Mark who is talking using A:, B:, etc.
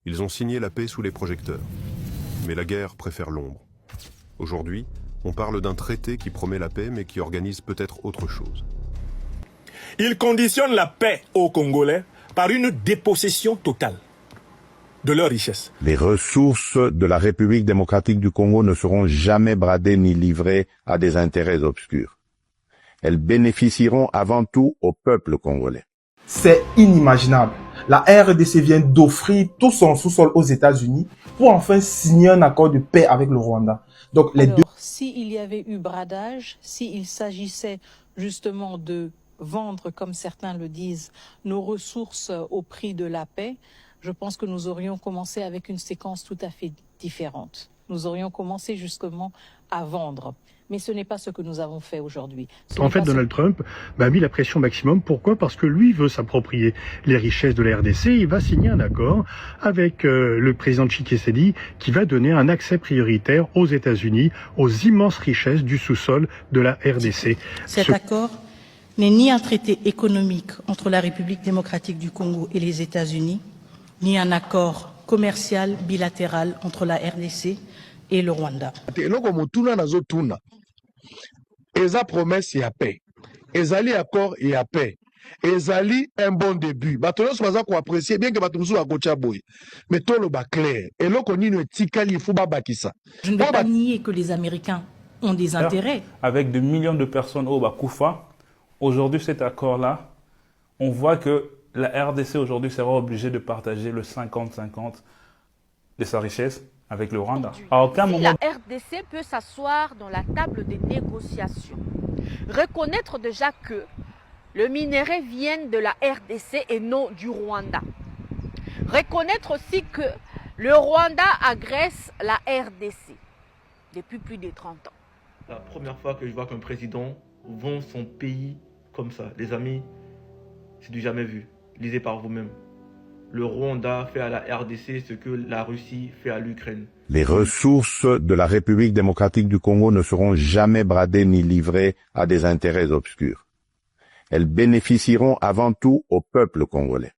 A: Ils ont signé la paix sous les projecteurs. Mais la guerre préfère l'ombre. Aujourd'hui, on parle d'un traité qui promet la paix mais qui organise peut-être autre chose.
B: Il conditionne la paix aux Congolais par une dépossession totale de leurs richesses.
C: Les ressources de la République démocratique du Congo ne seront jamais bradées ni livrées à des intérêts obscurs. Elles bénéficieront avant tout au peuple congolais.
D: C'est inimaginable. La RDC vient d'offrir tout son sous-sol aux États-Unis pour enfin signer un accord de paix avec le Rwanda. Donc les deux.
E: S'il y avait eu bradage, s'il s'agissait justement de vendre, comme certains le disent, nos ressources au prix de la paix, je pense que nous aurions commencé avec une séquence tout à fait différente. Nous aurions commencé justement à vendre. Mais ce n'est pas ce que nous avons fait aujourd'hui.
F: En fait, Donald Trump a mis la pression maximum. Pourquoi? Parce que lui veut s'approprier les richesses de la RDC. Il va signer un accord avec le président Tshisekedi qui va donner un accès prioritaire aux États-Unis aux immenses richesses du sous-sol de la RDC.
G: Cet accord n'est ni un traité économique entre la République démocratique du Congo et les États-Unis, ni un accord commercial bilatéral entre la RDC et le Rwanda.
H: Eza promesse ya paix. Ezali accord ya paix. Ezali un bon début. Batono soza ko apprécier bien que batomusu a gocha boy. Mais tolo ba clair. Et loko nino etikali fu ba bakisa.
G: Je ne vais pas nier que les Américains ont des intérêts.
I: Avec des millions de personnes au Bakoufa, aujourd'hui cet accord-là, on voit que la RDC aujourd'hui sera obligée de partager le 50-50 de sa richesse avec le Rwanda. À aucun moment...
J: La RDC peut s'asseoir dans la table des négociations, reconnaître déjà que le minerai vient de la RDC et non du Rwanda. Reconnaître aussi que le Rwanda agresse la RDC depuis plus de 30 ans.
K: La première fois que je vois qu'un président vend son pays comme ça, les amis, c'est du jamais vu. Lisez par vous-même. Le Rwanda fait à la RDC ce que la Russie fait à l'Ukraine.
C: Les ressources de la République démocratique du Congo ne seront jamais bradées ni livrées à des intérêts obscurs. Elles bénéficieront avant tout au peuple congolais.